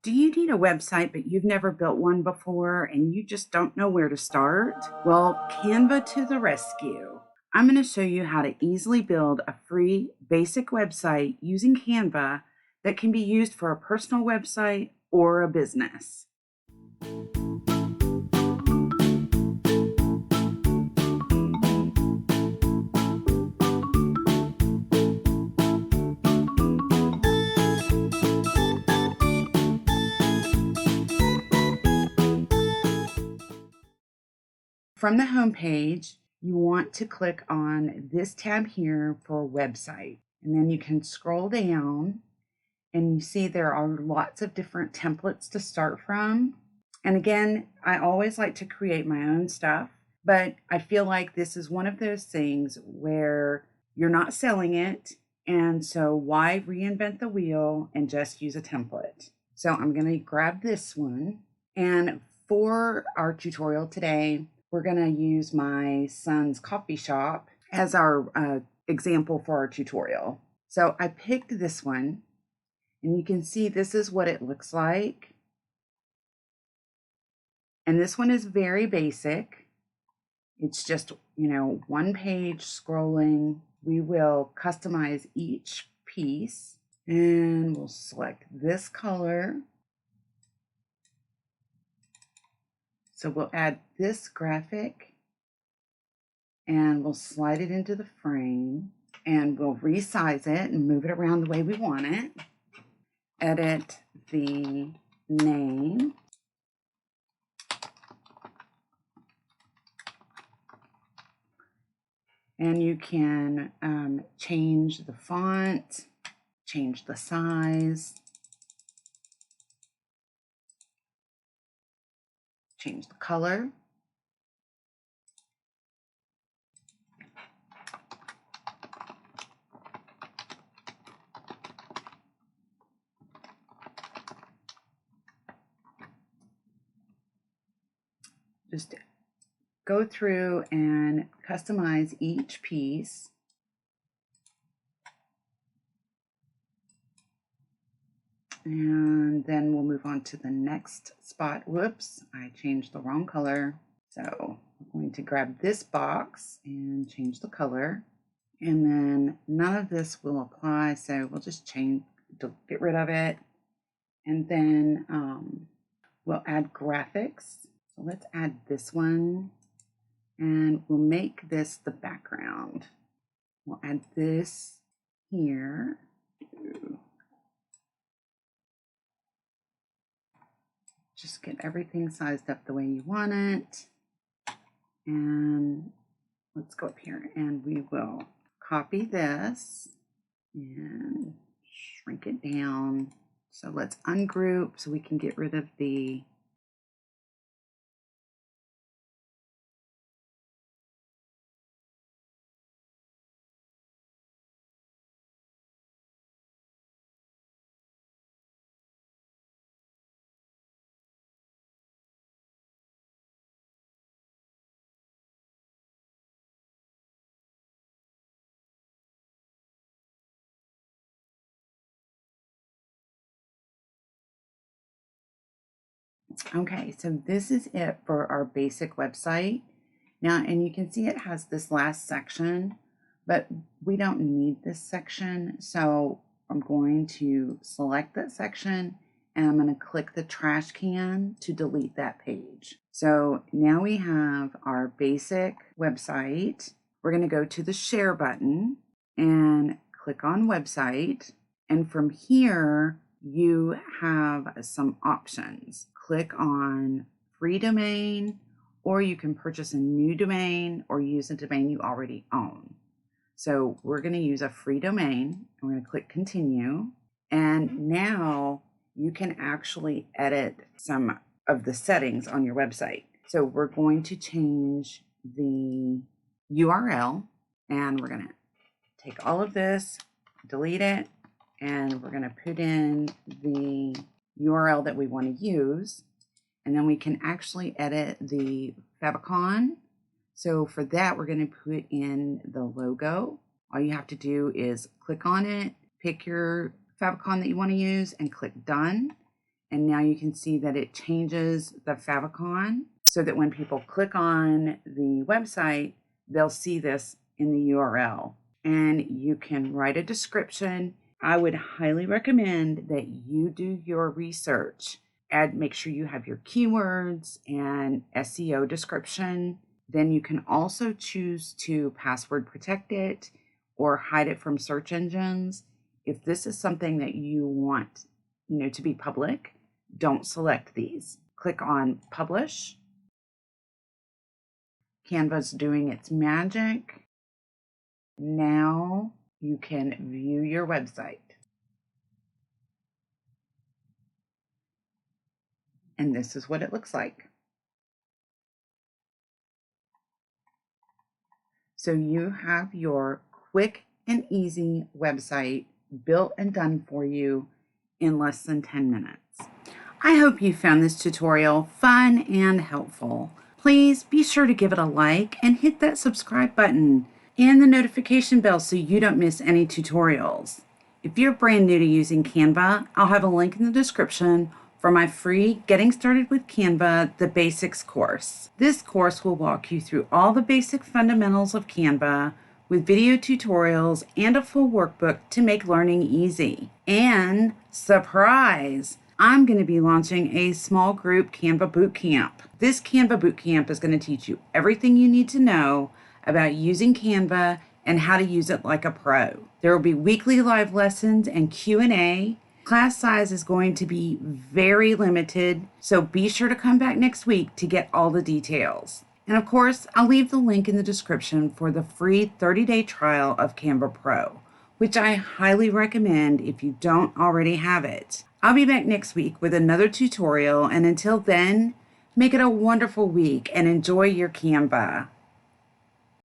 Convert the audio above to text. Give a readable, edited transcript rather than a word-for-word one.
Do you need a website but you've never built one before and you just don't know where to start? Well, Canva to the rescue. I'm going to show you how to easily build a free basic website using Canva that can be used for a personal website or a business. From the home page, you want to click on this tab here for website. And then you can scroll down and you see there are lots of different templates to start from. And again, I always like to create my own stuff, but I feel like this is one of those things where you're not selling it. And so why reinvent the wheel and just use a template? So I'm going to grab this one. And for our tutorial today, we're going to use my son's coffee shop as our example for our tutorial. So I picked this one, and you can see this is what it looks like. And this one is very basic. It's just, one page scrolling. We will customize each piece, and we'll select this color. So we'll add this graphic and we'll slide it into the frame and we'll resize it and move it around the way we want it. Edit the name. And you can change the font, change the size, change the color. Just go through and customize each piece. And then we'll move on to the next spot. Whoops, I changed the wrong color. So I'm going to grab this box and change the color. And then none of this will apply, so we'll just get rid of it. And then we'll add graphics. So let's add this one. And we'll make this the background. We'll add this here. Just get everything sized up the way you want it. And let's go up here and we will copy this and shrink it down. So let's ungroup so we can get rid of the Okay, so this is it for our basic website. Now, and you can see it has this last section, but we don't need this section. So I'm going to select that section and I'm going to click the trash can to delete that page. So now we have our basic website. We're going to go to the share button and click on website. And from here, you have some options. Click on free domain, or you can purchase a new domain or use a domain you already own. So we're going to use a free domain. I'm going to click continue. And now you can actually edit some of the settings on your website. So we're going to change the URL and we're going to take all of this, delete it, and we're going to put in the URL that we want to use. And then we can actually edit the favicon. So for that, we're going to put in the logo. All you have to do is click on it, pick your favicon that you want to use, and click done. And now you can see that it changes the favicon so that when people click on the website, they'll see this in the URL. And you can write a description. I would highly recommend that you do your research. Make sure you have your keywords and SEO description. Then you can also choose to password protect it or hide it from search engines. If this is something that you want, to be public, don't select these. Click on Publish. Canva's doing its magic. Now you can view your website. And this is what it looks like. So you have your quick and easy website built and done for you in less than 10 minutes. I hope you found this tutorial fun and helpful. Please be sure to give it a like and hit that subscribe button and the notification bell so you don't miss any tutorials. If you're brand new to using Canva, I'll have a link in the description for my free Getting Started with Canva, the Basics course. This course will walk you through all the basic fundamentals of Canva with video tutorials and a full workbook to make learning easy. And surprise! I'm going to be launching a small group Canva Bootcamp. This Canva Bootcamp is going to teach you everything you need to know about using Canva and how to use it like a pro. There will be weekly live lessons and Q&A. Class size is going to be very limited, so be sure to come back next week to get all the details. And of course, I'll leave the link in the description for the free 30-day trial of Canva Pro, which I highly recommend if you don't already have it. I'll be back next week with another tutorial, and until then, make it a wonderful week and enjoy your Canva.